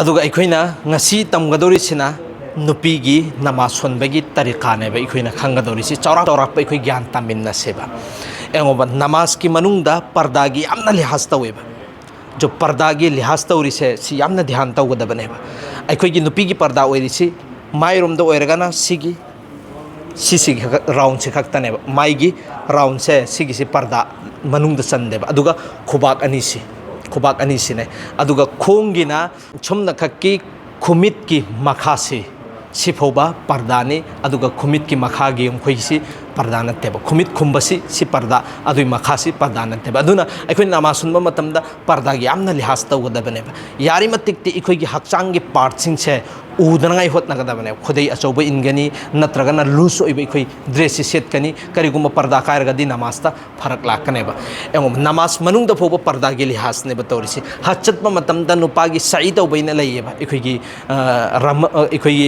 अदुगा अखोइना ngasi tamgadorisinna नुपीगी नमाज सोनबगी तरीका ने अखोइना खंगदौरिसि चौरा चौराप अखोइ ज्ञान तामिन्ना सेबा एंगोबा नमाज की मनुंगदा पर्दागी यामना लिहाज तौवेबा जो पर्दागी लिहाज तौरिसे सि यामना ध्यान तौगदबनेबा अखोइगी नुपीगी पर्दा ओइरिसि माइरोमदा ओइरगाना सिगी सिसिगी राउंड से खक्तनेबा माइगी राउंड से सिगी से पर्दा मनुंगदा चंदेबा अदुगा खुबाक अनिसिने अदुगा खोंगिना छुमना खक्की खुमित की मखासे सिफोबा पर्दाने अदुगा खुमित की मखागी उमखोइसी पर्दा नत्तेबा खुमित खुंबसी सि पर्दा अदुई मखासी पर्दा नत्तेबा अदुना अखोइ नमाज सुनबा मतमदा पर्दागी यामना लिहाज तौगदबनेबा यारि मतिकते अखोइगी हक्चांगी पार्टसिंग से उदनगाई होतनगदबने खुदै अचौबा इनगनी नत्रगना लूज ओइबा अखोइ ड्रेस सेटकनी करिगुम पर्दा कायरगदी नमाजता फरक लाकनेबा एंगम नमाज मनुंगदा फोबा पर्दागी लिहाज नेबा तौरिसि हचतबा मतमदा नुपागी सई तौबैना लैयेबा अखोइगी अखोइगी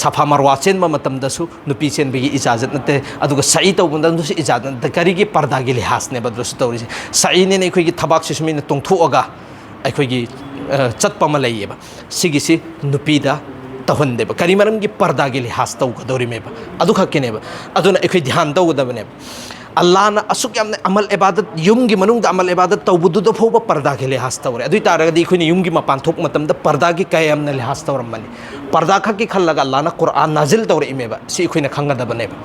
सफा मरवा चेनबा मतमदसु नुपी चेनबगी इजाजत नते अदुगा सई तौबंदसु इजाजत नते करिगी पर्दागी लिहाज नेबा दसु तौरिसि सई ने अखोइगी थबाक सिसमिना तोंथोअगा अखोइगी चतपा मा लैयेबा सिगिसि नुपीदा तहनदेब करी मरम की पर्दा के लिहाज तौगदौरीमेबा अदु खक्केनेबा अदुना अखोइ ध्यान तौगदबनेबा अल्लाह ना असुक यामने अमल इबादत युम की मनुंगदा अमल इबादत तौबुदुदो फोबा पर्दा के लिहाज तौरे अदुइ तारगदी अखोइने युम की मपान थोक मतमदा पर्दा की कयमना लिहाज तौरमबनी पर्दा खक्की खल्लगा अल्लाह ना कुरान नाजिल तौरेइमेबा सि अखोइने खंगदबनेबा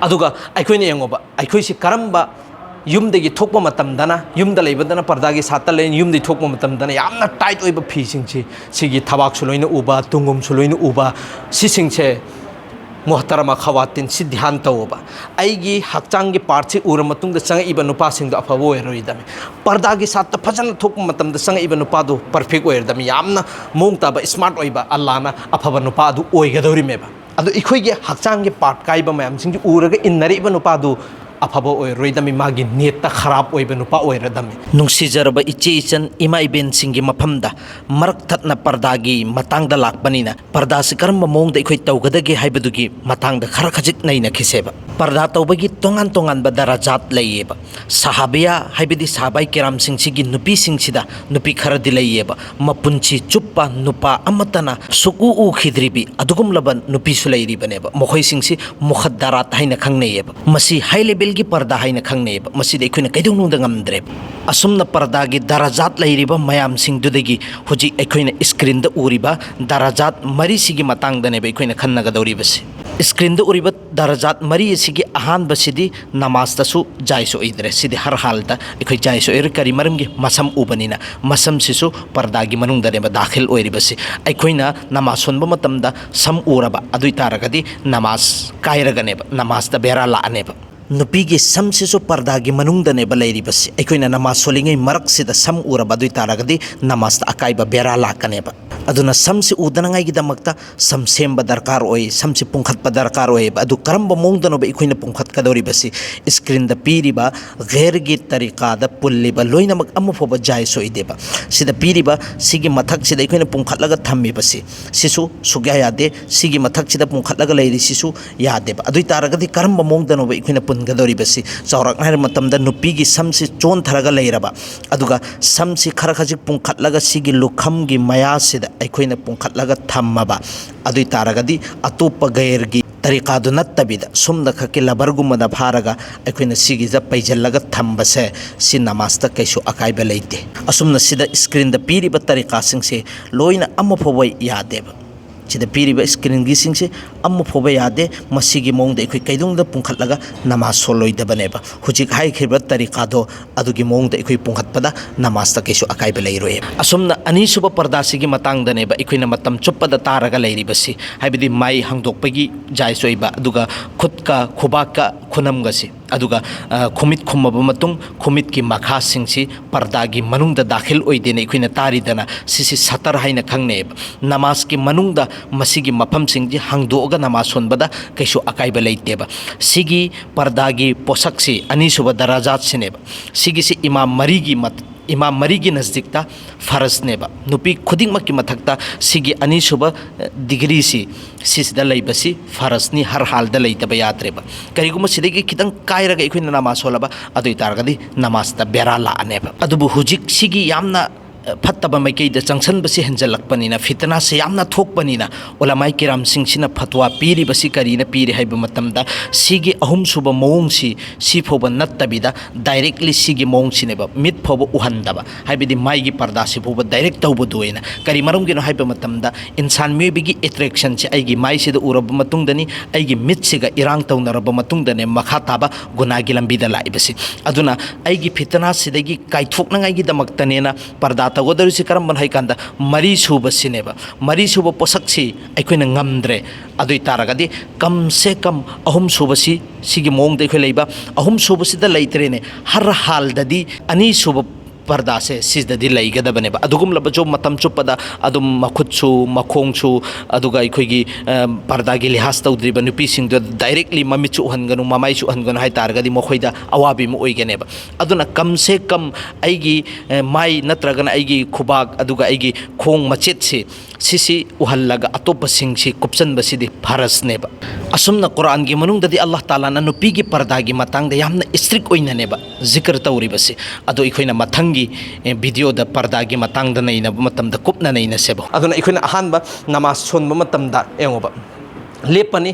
अदुगा अखोइने यंगोबा अखोइसि करम्बा युमदगी थोकपा मतमदना युमदा लेबदना पर्दागी साता ले युमदगी थोकपा मतमदना यामना टाइट ओइबा फीसिंगसे सिगी थबाकसु लोइना उबा तुंगुमसु लोइना उबा सिसिंगसे मोहतरमा खवातिन सि ध्यान तौबा आइगी हक्चांगी पार्टसे उर मतुंगदा चंगइबा नुपासिंगदो अफबो ओइरोइदमे पर्दागी साता फजन थोकपा मतमदा चंगइबा नुपादो परफेक्ट ओइरदमे यामना मोंग ताबा स्मार्ट ओइबा अल्लाहना अफबा नुपादो ओइगदौरिमेबा अदो इखोइगी हक्चांगी पार्ट काइबा मयामसिंगि उरगा इन्नरिबा नुपादो अफबो ओइरोइदमी मागी नेता खराब ओइबा नुपा ओइरदमी नुंसीजरबा इचे इचन इमा इबेन सिंगी मफमदा मरक थतना पर्दागी मतंगदा लाकबनिना पर्दा से करम मोंगदा इखोइ तौगदगे हाइबदुगी मतंगदा खरा खजिक नैना खिसेबा पर्दा तौबगी तोंगान तोंगान बा दराजात लैयेबा सहाबिया हाइबदी सहाबाई किराम सिंगसिगी नुपी सिंगसिदा नुपी खरदि लैयेबा मपुंची चुप्पा नुपा अमतना सुकु उ खिद्रिबी अदुगुम लबन नुपी सुलैरिबनेबा मखोइ सिंगसि मुखद्दरात हाइना खंगनेयेबा मसी हाई लेवल की पर्दा है खंगनेब अखोइना कैदौनुंदा ngamdre असुमना पर्दा की दराजात लैरिबा मयाम सिंगदुदगी हुजि अखोइना स्क्रीन द उरिबा दराजात मरी सिगी मतंगदने अखोइना खन्नगदौरिबसे स्क्रीन द उरिबा दराजात मरी सिगी अहान बसिदी नमाज तसु जायसो इद्रे सिदी हर हालता अखोइ जायसो एर करी मरमगी मसम उबनिना मसम सिसु पर्दा की मनुंगदने दाखिल ओइरिबसे अखोइना नमाज सोनबा मतमदा सम उरबा अदुइ तारगदी नमाज कायरगनेब नमाज द बेरा लानेब नुपीगी सम सिसु पर्दागी मनुंगदनेब लैरिबसे अखोइना नमाज सोलिंगै मरकसिदा सम उरबा अदुइ तारगदी नमाज द अकाइबा बेरा लाकनेब अदुना सम से उदनगाइगिदमक्ता सम सेंब दरकार ओइ सम से पुंखतपा दरकार ओइ अदु करम मोंगदनोब अखोइना पुंखतकदौरिबसे स्क्रीन द पीरिबा गैरगी तरीका द पुल्लिबा लोइनमक अमफोबा जायसो इदेबा सिदा पीरिबा सिगी मथक सिदा अखोइना पुंखतलगा थम्मिबसे सिसु सुग्या यादे सिगी मथक सिदा पुंखतलगा लैरि सिसु यादेबा अदुइ तारगदी करम मोंगदनोब अखोइना पुनगदौरिबसे चौरक नाइर मतमदा नुपीगी सम से चोन थरगा लैरबा अदुगा सम से खरा खजिक पुंखतलगा सिगी लुखमगी मयासिदा अखोइना पुंखतलगा थम्मबा अदुइ तारगदी अतोप गैरगी तरीका दु नत्तबिदा सुमदा खके लबरगुमदा फारगा अखोइना सिगी ज पैजलगा थम्बसे सि नमाजता कैसु अकाइबा लैते असुमना सिदा स्क्रीन द पीरिबा तरीका सिंगसे लोइना अमफोबै यादेबा सिदा पीरिबा स्क्रीन गी सिंगसे अमफोबै यादे मसिगी मोंगदा अखोइ कैदुंगदा पुंखतलगा नमाज सोलोइदबनेबा हुजिक हाइखिबा तरीका दो अदुगी मोंगदा अखोइ पुंखतपदा नमाजता कैसु अकाइबा लैरोय असुमना अनिसुबा पर्दा सिगी मतंगदनेबा अखोइना मतम चुप्पदा तारगा लैरिबसि हाइबदी माइ हंगदोकपगी जायसोइबा अदुगा खुदका खुबाका खुनमगसि अदुगा खुमित खुमबा मतुंग खुमित की मखा सिंगसि पर्दागी मनुंगदा दाखिल ओइदेने अखोइना तारिदना सिसि सतर हाइना खंगनेब नमाज की मनुंगदा मसिगी मफम सिंगजि हंगदोगा नमाज सोनबदा कैसु अकाइबा लैतेबा सिगी पर्दागी पोसक्सि अनिसुबा दराजात सिनेबा सिगिसि इमाम मरीगी नजदीकता फरजनेबा नुपी खुदिंगमकी मथक्ता सिगी अनिसुबा डिग्री सिदा लैबसी फरजनी हर हालदा लैतबा याद्रेबा करिगुम सिदगी खितंग कायरगा अखोइना नमाज सोलबा अदुइ तारगदी नमाजता बेरा लानेबा अदुबु हुजिक सिगी यामना फत्तबा माइकैदा चंगसनबसी हेंजलकपनिना फितना से यामना थोकपनिना ओलामाई किराम सिंगसिना फतवा पीरिबसी करीना पीरि हाइबा मतमदा सिगी अहुम सुबा मौंगसी सी फोबा नत्तबिदा डायरेक्टली सिगी मौंगसिनेबा मिट फोबा उहंदबा हाइबदी माइगी पर्दा से फोबा डायरेक्ट तौबा दुइना करी मरमगिनो हाइबा मतमदा इंसान मेबिगी एट्रैक्शन से आइगी माइसिदा उरबा मतुंगदनी आइगी मिटसिगा इरांग तौनरबा मतुंगदने मखा ताबा गुनागी लंबिदा लाइबसी अदुना आइगी फितना सिदगी काइथोकनांगाइगी दमक्तनेना पर्दा तगोदरिसि करमबन हाइकांदा मरी सुबसिनेबा मरी सुब पोसक्सी अखोइना ngamdre adui taragadi kam se kam ahum subasi sigi mong de khoi leiba ahum subasi da leitrene har hal dadi ani sub पर्दा से सिजददी लेगदबनेबा अदुगुम लबजो मतम चुपदा अदुम मखुत्सु मखोंगसु अदुगा इखोइगी पर्दागी लिहाज तौद्रिबा नुपी सिंग डायरेक्टली ममिचु हनगनु ममाइचु हनगनु हाय तारगदी मखोइदा अवाबी मु ओइगनेबा अदुना कम से कम आइगी माइ नत्रगना आइगी खुबाग अदुगा आइगी खोंग मचेत से सिसी उहल्लगा अतोप सिंगसी कुपसनबसिदी फरसनेबा असुमना कुरान गी मनुंगददी अल्लाह ताला ना नुपीगी पर्दागी मतंगदा यामना स्ट्रिक ओइननेबा जिक्र तौरिबसे अदो इखोइना मथंग वीडियो द पर्दा की मतंग द नैना मतम द कुपना नैना सेबो अदुना इखोइना अहानबा नमाज सोनबा मतम द एंगोबा लेपनी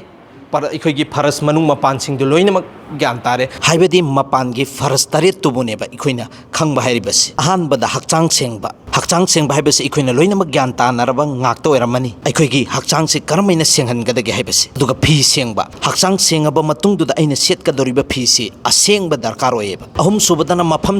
पर इखोइगी फरस मनुंग मपान सिंग दु लोइनमक ज्ञान तारे हाइबदी मपान की फरस तारे तुबुनेबा इखोइना खंगबा हाइरिबसी अहानबा द हक्चांग सेंगबा हाइबसी इखोइना लोइनमक ज्ञान तानरबा ngakto eramani इखोइगी हक्चांग से करमैना सेंगहनगदगे हाइबसी दुगा फी सेंगबा हक्चांग सेंगबा मतुंग दुदा आइना सेटकदोरिबा फी से असेंगबा दरकार ओएबा अहुम सुबदना मफम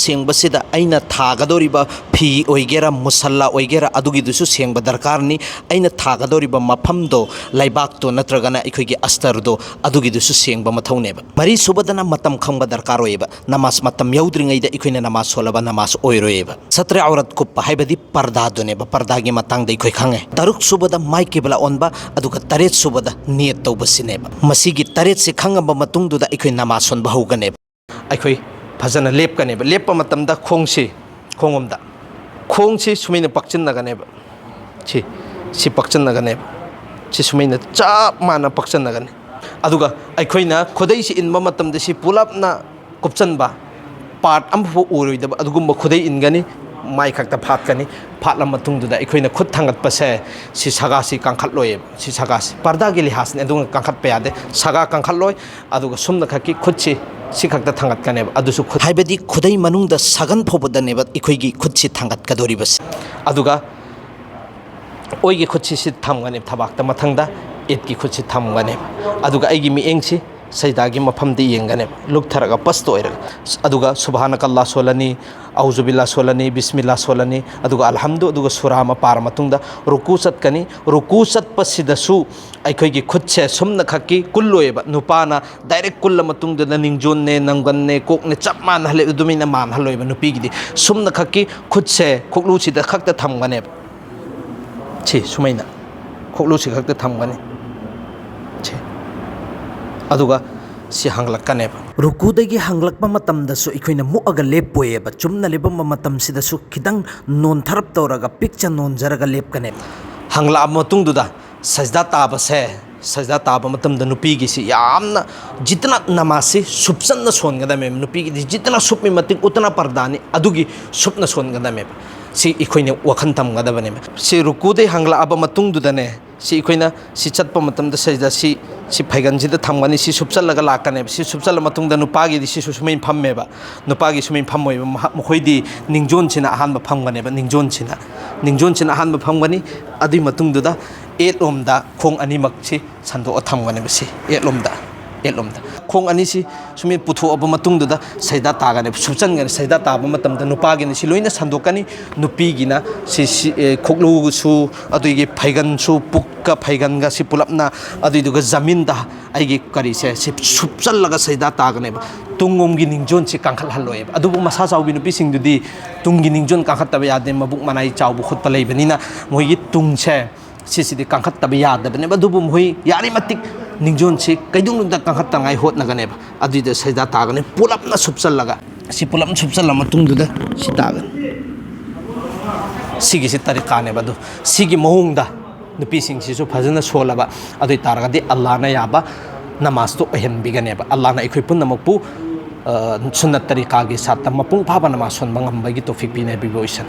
सेंगबसिदा आइना थागदोरिबा फी ओइगेरा मुसल्ला ओइगेरा अदुगी दुसु सेंगबा दरकारनी आइना थागदोरिबा मफम दो लाइबाक तो नत्रगना इखोइगी अस्तर दो अदुगी दुसु सेंगबा मथौनेबा मरी सुबदना मतम खंगबा दरकार ओएबा नमाज मतम यौद्रिङैदा इखोइना नमाज सोलबा नमाज ओइरोएबा सत्र औरत कुप्पा हाइबदी पर्दा दुनेबा पर्दागी मतंगदा इखोइ खंगे तरुक सुबदा माइ केबला ओनबा अदुगा तरेत सुबदा नियत तौबसिनेबा मसिगी तरेत से खंगबा मतुंगदुदा इखोइ नमाज सोनबा हौगनेबा इखोइ फजना लेपकनेबा लेपपा मतमदा खोंगसी खोंगोमदा खोंगसी सुमैना पक्चनगनेबा छि पक्चनगनेबा छि सुमैना चाप माना पक्चनगने अदुगा अखोइना खुदै से इनबा मतमदा सि पुलापना कुपचनबा पार्ट अमफो ओरोइदबा अदुगुम्बा खुदै इनगनी माइ खक्ता फाटकनी फाटला मतुंगदुदा अखोइना खुद थांगतपसे सि सगासी कांखतलोय सि सगासी पर्दागी लिहासने अदुगा कांखतपा यादे सगा कांखतलोय अदुगा सुमना खकी खुदसि सि खक्ता थांगतकनेबा अदुसु खुद हाइबदी खुदै मनुंगदा सगन फोबदनेबा इखोइगी खुदसि थांगतकदोरिबस अदुगा ओइगी खुदसि सि थामगने थबाकता मथंगदा एतकी खुदसि थामगने अदुगा आइगी मिएंगसि सैदागी मफमदि येंगने लुकथरगा पस्तो ओइरगा अदुगा सुबहानकल्लाह सोलनी औजुबिल्ला सोलनी बिस्मिल्लाह सोलनी अदुगा अल्हम्दु अदुगा सूरा मा पार मतुंगदा रुकू चतकनी रुकू चतपसिदसु अखोइगी खुदसे सुमना खकी कुल्लोएबा नुपाना डायरेक्ट कुल्ला मतुंगदा निंगजोनने नंगनने कोकने चप मान हले दुमिना मान हलोएबा नुपीगिदि सुमना खकी खुदसे खोकलुसिदा खक्ता थमगने छि सुमैना खोकलुसि खक्ता थमगने अदुगा सि हंगलकनेबा रुकुदगी हंगलकपा मतमदसु इखोइना मुअगा लेपोएबा चुमना लेबम मतमसिदसु खिदंग नोन थरप तौरगा पिक्चर नोनजरगा लेपकनेबा हंगला मतुंगदुदा सजदा ताबसे सजदा ताबा मतमदा नुपीगी सि यामना जितना नमाज़ सुपसन्ना सोनगदमे नुपीगी जितना सुपमी मतिक उतना पर्दानी अदुगी सुपना सोनगदमे सि इखोइने वखन तमगदबने सि रुकुदे हंगला अब मतुंगदुदने सि इखोइना सि चतप मतमदा सजदा सि फैगनसिदा थमगनी सि सुपचलगा लाकने सि सुपचल मतुंगदा नुपागी सि सुसुमै फम्मेबा नुपागी सुमै फम्मोइबा मखोइदी निंगजोनसिना अहानबा फमगनेबा निंगजोनसिना अहानबा फमगनी अदुइ मतुंगदुदा एटलोमदा खोंग अनिमक्सि संदोक थमगनेबा सि एटलोमदा खोंग अनिसि सुमि पुथोअबा मतुंगदुदा सैदा तागने सुचनगने सैदा ताबा मतमदा नुपागिने सि लोइना संदोकनी नुपीगिना सि खोक्लुगसु अदुइगे फैगनसु पुक्का फैगनगा सि पुलपना अदुइदुगा जमीनदा आइगे करिसे सि सुपचलगा सैदा तागनेबा तुंगोमगी निंगजोन से कांखल हल्लोएबा अदुबु मसा चाउबी नुपी सिंगदुदी तुंगी निंगजोन कांखतबा यादे मबुक मनाई चाउबु खुतपा लेबनिना मोइगी तुंगसे सिसिदि कांखतबा यादबनेबा अदुबु मोइ यारि मतिक निंगजोन से कैदुंगदा कांखतंगाई होतनगनेबा अदुइदा सैदा तागने पुलपना सुपचलगा सि पुलपना सुपचल मतुंगदुदा सि तागन सिगी सि तरिकानेबा दु सिगी महुंगदा नुपी सिंगसिसु फजना सोलबा अदुइ तारगदि अल्लाहना याबा नमाज तो अहनबिगनेबा अल्लाहना इखोइ पुनमकपु सुन्नत तरीका के साथ मपुंग फाबा नमाज सोनबा ngambagi तौफीक पिने बिबोइसन।